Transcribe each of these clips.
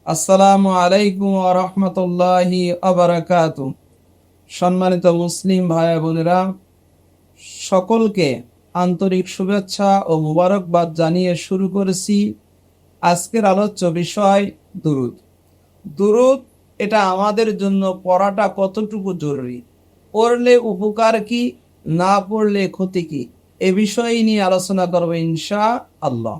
আসসালামু আলাইকুম ওয়া রাহমাতুল্লাহি ওয়া বারাকাতুহু। সম্মানিত মুসলিম ভাই বোনেরা, সকলকে আন্তরিক শুভেচ্ছা ও মুবারকবাদ জানিয়ে শুরু করেছি আজকের আলোচ্য বিষয় দুরূদ। দুরূদ এটা আমাদের জন্য পড়াটা কতটুকু জরুরি, পড়লে উপকার কি, না পড়লে ক্ষতি কি, এ বিষয় নিয়ে আলোচনা করব ইনশাআল্লাহ।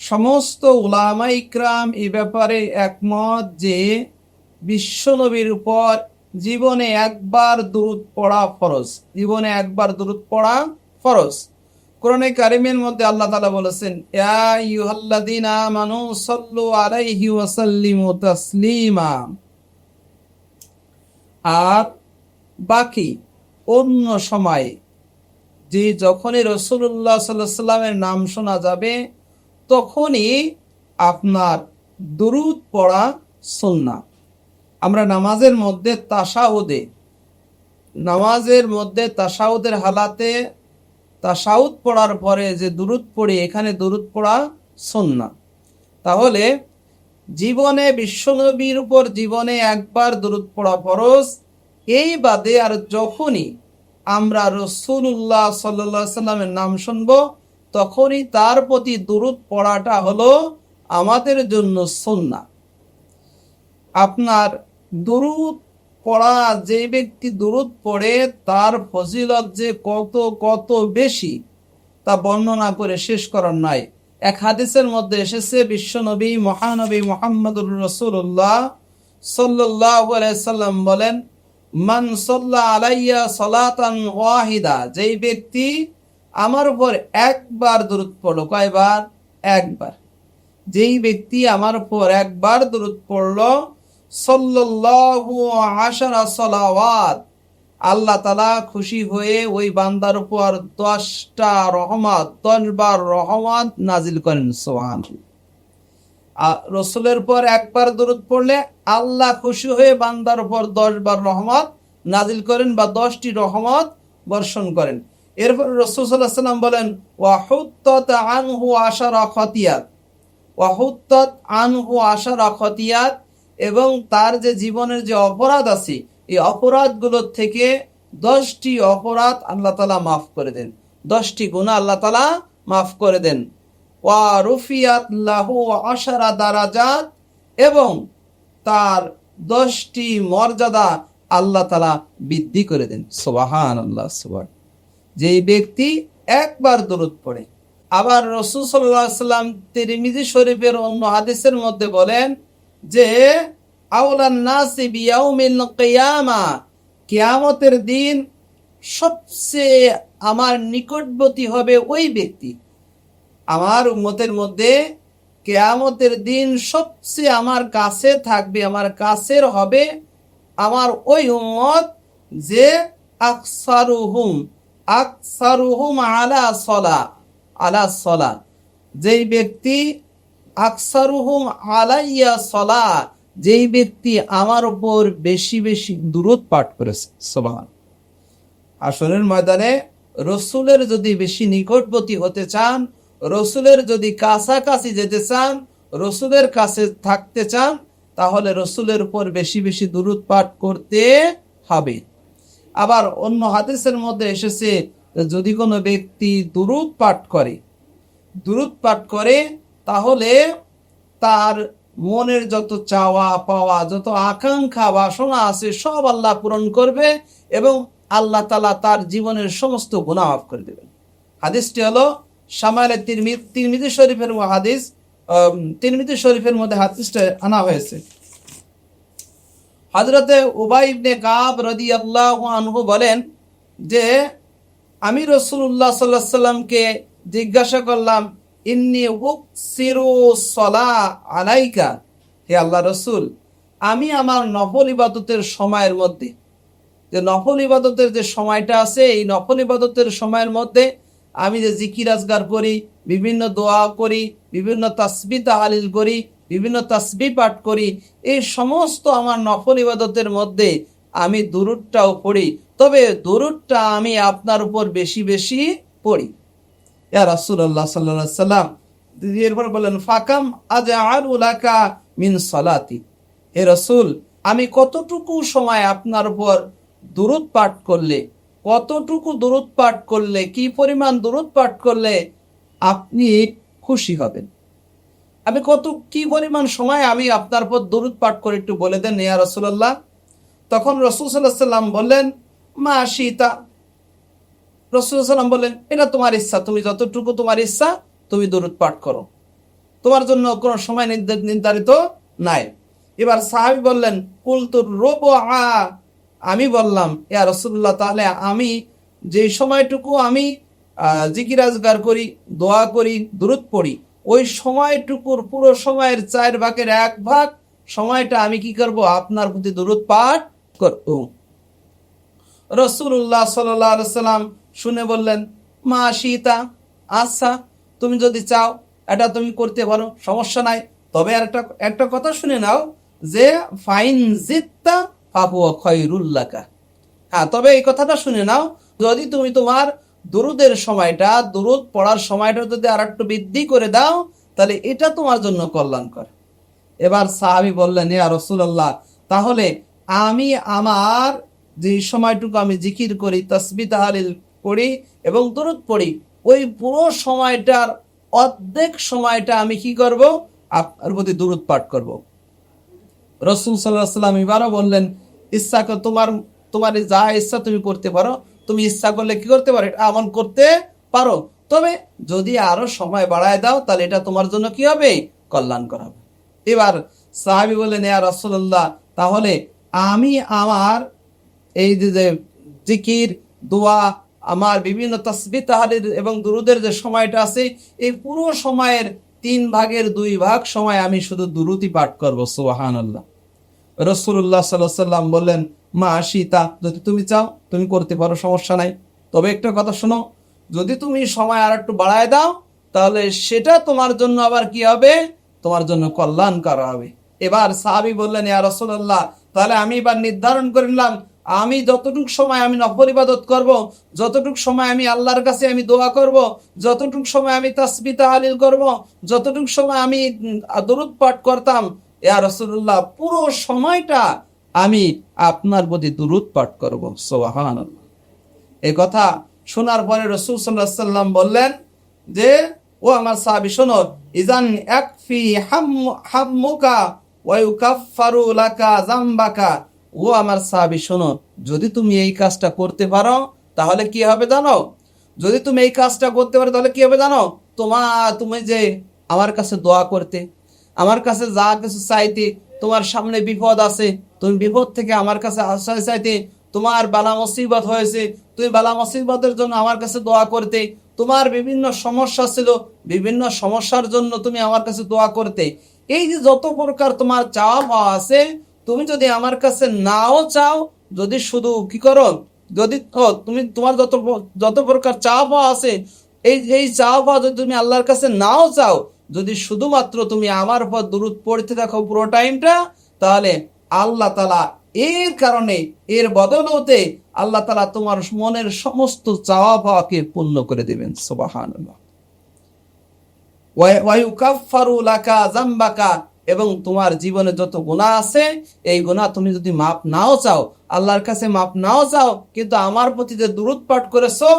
সমস্ত উলামা ইকরাম এই ব্যাপারে একমত যে বিশ্বনবীর উপর জীবনে একবার দুরূদ পড়া ফরজ। জীবনে একবার দুরূদ পড়া ফরজ। কোরআনে কারিমের মধ্যে আল্লাহ তাআলা বলেছেন, ইয়া আইয়ুহাল্লাযীনা আমানু সাল্লু আলাইহি ওয়া সাল্লিমু তাসলিমা। আর বাকি অন্য সময়ে যে যখনই রাসূলুল্লাহ সাল্লাল্লাহু আলাইহি সাল্লামের নাম শোনা যাবে তখনই আপনার দুরূদ পড়া সুন্নাহ। আমরা নামাজের মধ্যে তাশাহুদের হালাতে তাশাহুদ পড়ার পরে যে দুরূদ পড়ি, এখানে দুরূদ পড়া সুন্নাহ। তাহলে জীবনে বিশ্বনবীর উপর জীবনে একবার দুরূদ পড়া ফরজ। এই বাদে আর যখনই আমরা রাসূলুল্লাহ সাল্লাল্লাহু আলাইহি সাল্লামের নাম শুনবো তখনই তার প্রতি দুরূদ পড়াটা হলো আমাদের জন্য সুন্নাহ। আপনার দুরূদ পড়া, যে ব্যক্তি দুরূদ পড়ে তার ফজিলত যে কত কত বেশি তা বর্ণনা করে শেষ করার নাই। এক হাদিসের মধ্যে এসেছে, বিশ্বনবী মহানবী মুহাম্মদুর রাসূলুল্লাহ সাল্লাল্লাহু আলাইহি সাল্লাম বলেন, মান সাল্লা আলাইয়া সালাতান ওয়াহিদা, যেই ব্যক্তি আমার উপর একবার দুরূদ পড়লো। কয়বার? একবার। যেই ব্যক্তি আমার উপর একবার দুরূদ পড়লো, সাল্লাল্লাহু আশারা সালাওয়াত, আল্লাহ তাআলা খুশি হয়ে ওই বান্দার উপর 10টা রহমত, 10 বার রহমত নাজিল করেন। সুবহানাল্লাহ। রাসূলের উপর একবার দুরূদ পড়লে আল্লাহ খুশি হয়ে বান্দার উপর 10 বার রহমত নাজিল করেন বা 10টি রহমত বর্ষণ করেন। এরপর রাসূল সাল্লাল্লাহু আলাইহি ওয়াসাল্লাম বলেন, ওয়া হুত্তাত আনহু আশারা খতিয়াত, ওয়া হুত্তাত আনহু আশারা খতিয়াত, এবং তার যে জীবনের যে অপরাধ আছে এই অপরাধগুলোর থেকে 10টি অপরাধ আল্লাহ তাআলা মাফ করে দেন, 10টি গুনাহ আল্লাহ তাআলা মাফ করে দেন। ওয়া রুফিয়াত লাহু আশারা দারাজাত, এবং তার 10টি মর্যাদা আল্লাহ তাআলা বৃদ্ধি করে দেন। সুবহানাল্লাহ। সুবহান। যেই ব্যক্তি একবার দুরূদ পড়ে। আবার রাসূল সাল্লাল্লাহু আলাইহি ওয়াসাল্লাম তিরমিজি শরীফের অন্য হাদিসের মধ্যে বলেন যে, আওলান নাসি বিয়াউমিল কিয়ামা, কিয়ামতের দিন সবচেয়ে আমার নিকটবর্তী হবে ওই ব্যক্তি। আমার উম্মতের মধ্যে কিয়ামতের দিন সবচেয়ে আমার কাছে থাকবে, আমার কাছের হবে আমার ওই উম্মত যে আকসারুহুম আলা সলা, যেই ব্যক্তি আকসারুহুম আলাইয়া সলা, যেই ব্যক্তি আমার উপর বেশি বেশি দুরূদ পাঠ করেছে। সুবহান। আসরের ময়দানে রসুলের যদি বেশি নিকটবর্তী হতে চান, রসুলের যদি কাছাকাছি যেতে চান, রসুলের কাছে থাকতে চান, তাহলে রসুলের উপর বেশি বেশি দুরূদ পাঠ করতে হবে। আবার অন্য হাদিসের মধ্যে এসেছে, যদি কোনো ব্যক্তি দুরূদ পাঠ করে তাহলে তার মনের যত চাওয়া পাওয়া, যত আকাঙ্ক্ষা বাসনা আছে সব আল্লাহ পূরণ করবে এবং আল্লাহ তাআলা তার জীবনের সমস্ত গুনাহ মাফ করে দেবেন। হাদিসটি হলো শামাইলে তিরমিজি শরীফের হাদিস। তিরমিজি শরীফের মধ্যে হাদিসটা আনা হয়েছে। হযরতে উবাই ইবনে কাব রাদিয়াল্লাহু আনহু বলেন যে, আমি রাসূলুল্লাহ সাল্লাল্লাহু আলাইহি সাল্লামকে জিজ্ঞাসা করলাম, ইন্নী উকসিরু সলা আলাইকা, হে আল্লাহ রাসূল, আমি আমার নফল ইবাদতের সময়ের মধ্যে, যে নফল ইবাদতের যে সময়টা আছে এই নফল ইবাদতের সময়ের মধ্যে আমি যে জিকির আজগার করি, বিভিন্ন দোয়া করি, বিভিন্ন তাসবিহ তাহলিল করি, বিভিন্ন তাসবিহ পাঠ করি, এই সমস্ত আমার নফল ইবাদতের মধ্যে আমি দুরূদটাও পড়ি, তবে দুরূদটা আমি আপনার উপর বেশি বেশি পড়ি। ইয়া রাসূলুল্লাহ সাল্লাল্লাহু আলাইহি সাল্লাম, এরপর বললেন ফাকাম আজআলু লাকা মিন সালাতি, হে রাসূল আমি কতটুকু সময় আপনার উপর দুরূদ পাঠ করলে, কতটুকু দুরূদ পাঠ করলে, কি পরিমাণ দুরূদ পাঠ করলে আপনি খুশি হবেন, আমি কি পরিমাণ সময় আমি আপনার উপর দুরূদ পাঠ করে একটু বলে দেন ইয়া রাসূলুল্লাহ। তখন রাসূল সাল্লাল্লাহু আলাইহি ওয়াসাল্লাম বললেন মা শিতা, রাসূল সাল্লাল্লাহু আলাইহি ওয়াসাল্লাম বললেন এটা তোমার ইচ্ছা, তুমি যতটুকু তোমার ইচ্ছা তুমি দুরূদ পাঠ করো, তোমার জন্য কোনো সময় নির্ধারিত নাই। এবার সাহাবী বললেন কুলতু রুবআ, আমি বললাম ইয়া রাসূলুল্লাহ তাহলে আমি যে সময়টুকু আমি জিকির আজকার করি, দোয়া করি, দুরূদ পড়ি, ওই সময়টুকুর পুরো সময়ের 1/4 সময়টা আমি কি করব, আপনার প্রতি দুরূদ পাঠ করব। রাসূলুল্লাহ সাল্লাল্লাহু আলাইহি ওয়াসাল্লাম শুনে বললেন মা শিতা, আচ্ছা তুমি যদি চাও এটা তুমি করতে পারো, সমস্যা নাই, তবে আর একটা কথা শুনে নাও যে ফাইন জিত্তা ফাহুয়া খায়রুল লাকা। হ্যাঁ, তবে এই কথাটা শুনে নাও, যদি তুমি তোমার দুরুদের সময়টা, দুরুদ পড়ার সময়টা যদি আর একটু বৃদ্ধি করে দাও তাহলে এটা তোমার জন্য কল্যাণকর। এবার সাহাবী বললেন ইয়া রাসূলুল্লাহ তাহলে আমি আমার যে সময়টুকু আমি জিকির করি, তাসবিহ তাহলিল পড়ি এবং দুরূদ পড়ি, ওই পুরো সময়টার অর্ধেক সময়টা আমি কি করব, আপনার প্রতি দুরূদ পাঠ করব। রাসূল সাল্লাল্লাহু আলাইহি ওয়াসাল্লাম এবারও বললেন ইচ্ছা করে তোমার যা ইচ্ছা তুমি করতে পারো, তুমি ইচ্ছা করলে কি করতে পারো, এটা আমল করতে পারো, তবে যদি আরো সময় বাড়ায় দাও তাহলে এটা তোমার জন্য কি হবে, কল্যাণকর হবে। এবার সাহাবী বললেন ইয়া রাসূলুল্লাহ তাহলে আমি আমার এই যে জিকির, দোয়া, আমার বিভিন্ন তাসবিহ তাহলিল এবং দুরুদের যে সময়টা আছে, এই পুরো সময়ের 3/2 সময় আমি শুধু দুরুদই পাঠ করব। সুবহানাল্লাহ। রাসূলুল্লাহ সাল্লাল্লাহু আলাইহি ওয়াসাল্লাম বললেন মা শিতা, যদি তুমি চাও তুমি করতে পারো, সমস্যা নাই, তবে একটা কথা শোনো, যদি তুমি সময় আর একটু বাড়ায় দাও তাহলে সেটা তোমার জন্য আবার কি হবে, তোমার জন্য কল্যাণকর হবে। এবার সাহাবী বললেন ইয়া রাসূলুল্লাহ তাহলে আমি এবার নির্ধারণ করে নিলাম আমি যতটুকু সময় আমি নফল ইবাদত করব, যতটুকু সময় আমি আল্লাহর কাছে আমি দোয়া করব, যতটুকু সময় আমি তাসবিহ তাহলিল করব, যতটুকু সময় আমি দুরূদ পাঠ করতাম, ইয়া রাসূলুল্লাহ পুরো সময়টা আমি আপনার প্রতি দুরূদ পাঠ করব। সুবহানাল্লাহ। এই কথা শোনার পরে রাসূল সাল্লাল্লাহু আলাইহি ওয়াসাল্লাম বললেন যে ও আমার সাহাবী শোনো, ইজান ইয়াকফি হাম্মুকা ওয়া ইউকাফফারু লাকা যামবাকা, ও আমার সাহাবী শোনো, যদি তুমি এই কাজটা করতে পারো তাহলে কি হবে জানো, যদি তুমি এই কাজটা করতে পারো তাহলে কি হবে জানো, তুমি যে আমার কাছে দোয়া করতে, আমার কাছে যা কিছু চাইতে, তোমার সামনে বিপদ আছে, তুমি বিপদ থেকে আমার কাছে আশ্রয় চাইতে, তোমার বালা মুসিবত হয়েছে, তুমি বালা মুসিবতের জন্য আমার কাছে দোয়া করতে, তোমার বিভিন্ন সমস্যা ছিল, বিভিন্ন সমস্যার জন্য তুমি আমার কাছে দোয়া করতে, এই যে যত প্রকার তোমার চাওয়া পাওয়া আছে, তুমি যদি আমার কাছে নাও চাও, যদি শুধু কি করো, যদি তুমি তোমার যত প্রকার চাওয়া পাওয়া আছে, এই চাওয়া পাওয়া যদি তুমি আল্লাহর কাছে নাও চাও, যদি শুধুমাত্র তুমি আমার উপর দুরূদ পড়তে থাকো পুরো টাইমটা, তাহলে আল্লাহ তাআলা এর কারণে, এর বদৌলতে আল্লাহ তাআলা তোমার মনের সমস্ত চাওয়া পাওয়াকে পূর্ণ করে দেবেন। সুবহানাল্লাহ। ওয়া ইউকাফফারু লাকা যামবাকা, এবং তোমার জীবনে যত গুনাহ আছে এই গুনাহ তুমি যদি মাপ নাও চাও, আল্লাহর কাছে মাপ নাও চাও, কিন্তু আমার প্রতি যে দুরূদ পাঠ করেছো,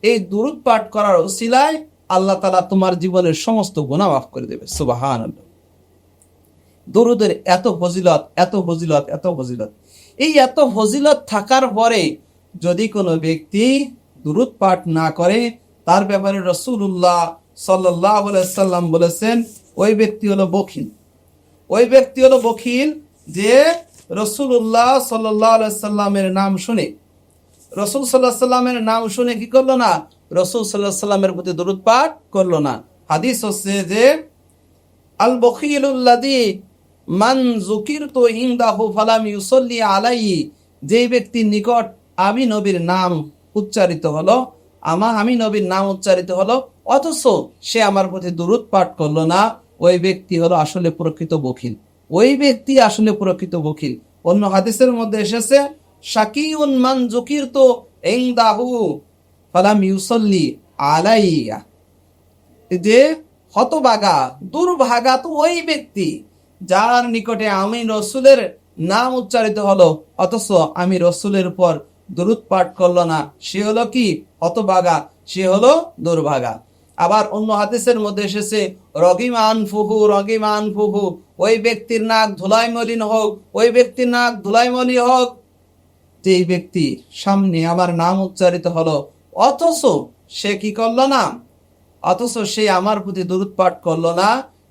এই দুরূদ পাঠ করার উসিলায় আল্লাহ তাআলা তোমার জীবনের সমস্ত গুনাহ মাফ করে দেবে। সুবহানাল্লাহ। দুরূদের এত ফজিলত, এত ফজিলত, এত ফজিলত, এই এত ফজিলত থাকার পরে যদি কোনো ব্যক্তি দুরূদ পাঠ না করে, তার ব্যাপারে রাসূলুল্লাহ সাল্লাল্লাহু আলাইহি ওয়াসাল্লাম বলেছেন ওই ব্যক্তি হলো বখিল। ওই ব্যক্তি হলো বখিল যে রাসূলুল্লাহ সাল্লাল্লাহু আলাইহি ওয়াসাল্লামের নাম শুনে, রাসূল সাল্লাল্লাহু আলাইহি ওয়াসাল্লামের নাম শুনে কি করলো না, রাসূল সাল্লাল্লাহু আলাইহি ওয়াসাল্লামের প্রতি দরুদ পাঠ করলো না। হাদিস হচ্ছে যে আল বখিলুল্লাযী মান যুকিরতু ইনদাহু ফালাম ইউসাল্লি আলাইহি, যেই ব্যক্তির নিকট আমি নবীর নাম উচ্চারিত হলো, আমি নবীর নাম উচ্চারিত হলো, অথচ সে আমার প্রতি দরুদ পাঠ করলো না, ওই ব্যক্তি হলো আসলে প্রকৃত বখিল। ওই ব্যক্তি আসলে প্রকৃত বখিল। অন্য হাদিসের মধ্যে এসেছে শাকিউন মান যুকিরতু ইনদাহু ফালাম ইউসাল্লি আলাইয়া, যে হতভাগা দুর্ভাগা তো ওই ব্যক্তি যার নিকটে আমি রসুলের নাম উচ্চারিত হলো অথচ আমি রসুলের উপর দুরূদ পাঠ করলো না, সে হলো কি? হতভাগা, সে হলো দুর্ভাগা। আবার অন্য হাদিসের মধ্যে এসেছে রগিমান ফুহু, ওই ব্যক্তির নাক ধুলাই মলিন হোক, ওই ব্যক্তির নাক ধুলাই মলিন হোক, যে ব্যক্তি সামনে আমার নাম উচ্চারিত হলো অথচ সে কি করলো না, অথচ সে আমার প্রতি দুরূদ পাঠ করলো না,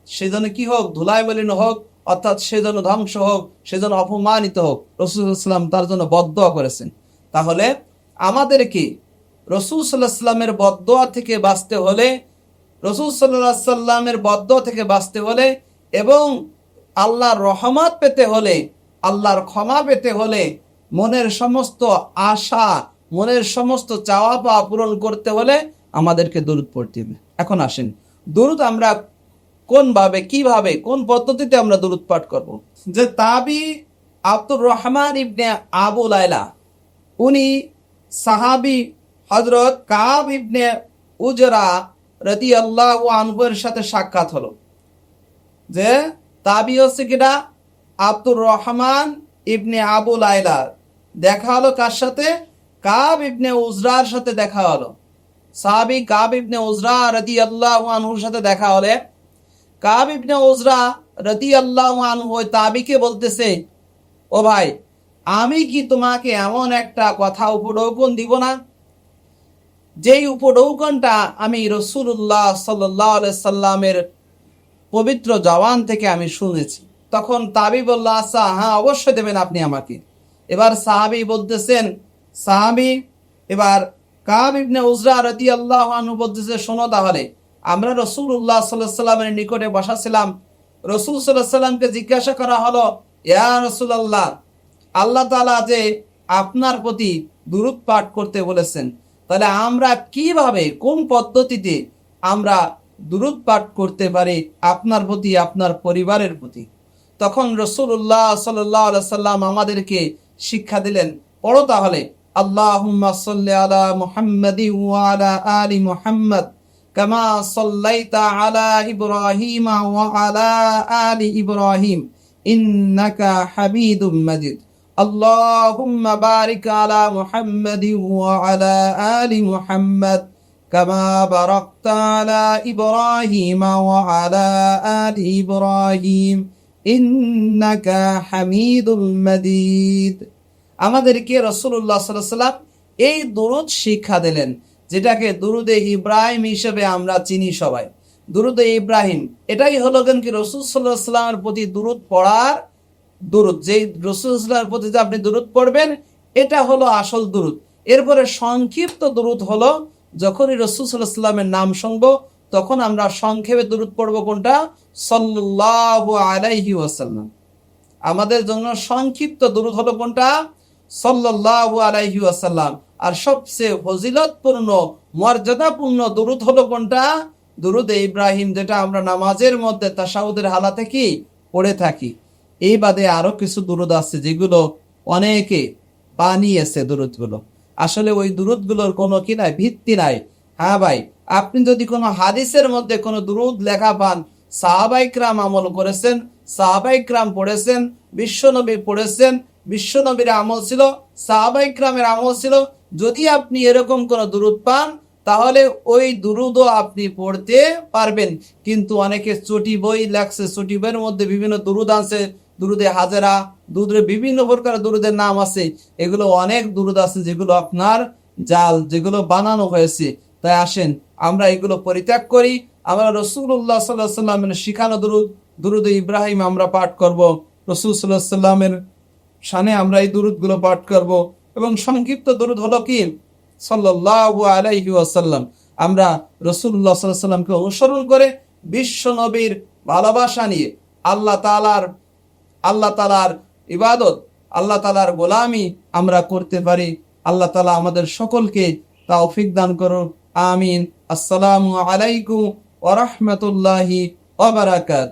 সেজন্য কি হোক? ধুলাই মলিন হোক, অর্থাৎ সেজন্য ধ্বংস হোক, সেজন্য অপমানিত হোক। রাসূল সাল্লাল্লাহু আলাইহি ওয়াসাল্লাম তার জন্য বদদোয়া করেছেন। তাহলে আমাদেরকে রাসূল সাল্লাল্লাহু আলাইহি ওয়াসাল্লামের বদদোয়া থেকে বাঁচতে হলে, রাসূল সাল্লাল্লাহু আলাইহি ওয়াসাল্লামের বদদোয়া থেকে বাঁচতে হলে এবং আল্লাহর রহমত পেতে হলে, আল্লাহর ক্ষমা পেতে হলে, মনের সমস্ত আশা, মনের সমস্ত চাওয়া পাওয়া পূরণ করতে হলে আমাদেরকে দুরূদ পড়তে হবে। এখন আসেন, দুরূদ আমরা কোনভাবে, কিভাবে, কোন পদ্ধতিতে আমরা দুরূদ পাঠ করব? যে তাবি আব্দুর রহমান ইবনে আবু লাইলা, উনি সাহাবী হযরত কাব ইবনে উজরা রাদিয়াল্লাহু আনহুর সাথে সাক্ষাৎ হলো। যে তাবি হচ্ছে কিনা? আব্দুর রহমান ইবনে আবু লাইলা। দেখা হলো কার সাথে? কাব ইবনে উজরার সাথে দেখা হলো। সাহাবী কাব ইবনে উজরা রাদিয়াল্লাহু আনহুর সাথে দেখা হলে কাব ইবনে উজরা রাদিয়াল্লাহু আনহু ওই তাবিকে বলতেছে, ও ভাই, আমি কি তোমাকে এমন একটা কথা উপঢৌকন দিব না, যেই উপঢৌকনটা আমি রাসূলুল্লাহ সাল্লাল্লাহু আলাইহি সাল্লামের পবিত্র জবান থেকে আমি শুনেছি। তখন তাবি বলল, আচ্ছা, হ্যাঁ, অবশ্যই দেবেন আপনি আমাকে। এবার সাহাবী বলতেছেন, এবার কাব ইবনে উজরা রাদিয়াল্লাহু আনহু বলতেছে, শোনো, তাহলে আমরা রাসূলুল্লাহ সাল্লাল্লাহু আলাইহি সাল্লামের নিকটে বসা ছিলাম। রাসূল সাল্লাল্লাহু আলাইহি সাল্লামকে জিজ্ঞাসা করা হলো, ইয়া রাসূলুল্লাহ, আল্লাহ তাআলা যে আপনার প্রতি দুরূদ পাঠ করতে বলেছেন, তাহলে আমরা কিভাবে, কোন পদ্ধতিতে আমরা দুরূদ পাঠ করতে পারি আপনার প্রতি, আপনার পরিবারের প্রতি? তখন রাসূলুল্লাহ সাল্লাল্লাহু আলাইহি সাল্লাম আমাদেরকে শিক্ষা দিলেন, পড়ো তাহলে, আল্লাহুম্মা সাল্লি আলা মুহাম্মাদি ওয়া আলা আলি মুহাম্মাদ কামা সাল্লাইতা আলা ইব্রাহিম ওয়া আলা আলি ইব্রাহিম ইন্নাকা হামিদুম মাজিদ। আল্লাহুম্মা বারিক আলা মুহাম্মাদি ওয়া আলা আলি মুহাম্মাদ কামা বারাকতা আলা ইব্রাহিম ওয়া আলা আলি ইব্রাহিম ইন্নাকা হামিদুম মাজিদ। আমাদেরকে রাসূলুল্লাহ সাল্লাল্লাহু আলাইহি ওয়াসাল্লাম এই দুরূদ শিক্ষা দিলেন, যেটাকে দুরূদে ইব্রাহিম হিসেবে আমরা চিনি সবাই। দুরূদে ইব্রাহিম এটাই হলো কি রাসূল সাল্লাল্লাহু আলাইহি ওয়াসাল্লামের প্রতি দুরূদ পড়ার দুরূদ। যেই রাসূল সাল্লাল্লাহু আলাইহি ওয়াসাল্লামের প্রতি যে আপনি দুরূদ পড়বেন, এটা হলো আসল দুরূদ। এরপরে সংক্ষিপ্ত দুরূদ হলো যখনই রাসূল সাল্লাল্লাহু আলাইহি ওয়াসাল্লামের নাম শুনবো তখন আমরা সংক্ষেপে দুরূদ পড়বো। কোনটা? সাল্লাল্লাহু আলাইহি ওয়াসাল্লাম। আমাদের জন্য সংক্ষিপ্ত দুরূদ হলো কোনটা? সাল্লাল্লাহু আলাইহি ওয়াসাল্লাম। আর সবচেয়ে ফজিলতপূর্ণ, মর্যাদাপূর্ণ দুরূদ হলো কোনটা? দুরূদে ইব্রাহিম, যেটা আমরা নামাজের মধ্যে তাশাহুদের হালাতে কি পড়ে থাকি। এই বাদে আরো কিছু দুরূদ আছে যেগুলো অনেকে বানিয়েছে দুরূদগুলো। আসলে ওই দুরূদগুলোর কোনো কি নাই, ভিত্তি নাই। হ্যাঁ ভাই, আপনি যদি কোনো হাদিসের মধ্যে কোনো দুরূদ লেখা পান, সাহাবায়ে কিরাম আমল করেছেন, সাহাবায়ে কিরাম পড়েছেন, বিশ্বনবী পড়েছেন, বিশ্বনবীর আমল ছিল, সাহাবায়ে কিরামের আমল ছিল, যদি আপনি এরকম কোনো দুরূদ পান তাহলে ওই দুরূদও আপনি পড়তে পারবেন। কিন্তু অনেকে চটি বই লেখছে, চটি বইয়ের মধ্যে বিভিন্ন দুরূদ আছে, দুরূদে হাজেরা, দুরূদে বিভিন্ন প্রকার দুরূদের নাম আছে। এগুলো অনেক দুরূদ আছে যেগুলো আপনার জাল, যেগুলো বানানো হয়েছে। তাই আসেন আমরা এগুলো পরিত্যাগ করি। আমরা রাসূলুল্লাহ সাল্লাল্লাহু আলাইহি ওয়াসাল্লামের শিখানো দুরূদে ইব্রাহিম আমরা পাঠ করব। রাসূল সাল্লাল্লাহু আলাইহি ওয়াসাল্লামের শানে আমরা এই দুরূদগুলো পাঠ করব। এবং সংক্ষিপ্ত দুরূদ হলো কি? সাল্লাল্লাহু আলাইহি ওয়াসাল্লাম। আমরা রাসূলুল্লাহ সাল্লাল্লাহু আলাইহি ওয়াসাল্লামকে অনুসরণ করে বিশ্ব নবীর ভালোবাসা নিয়ে আল্লাহ তাআলার ইবাদত, আল্লাহ তাআলার গোলামি আমরা করতে পারি। আল্লাহ তাআলা আমাদের সকলকে তৌফিক দান করুন। আমিন। আসসালামু আলাইকুম ওয়া রাহমাতুল্লাহি ওয়া বারাকাতুহু।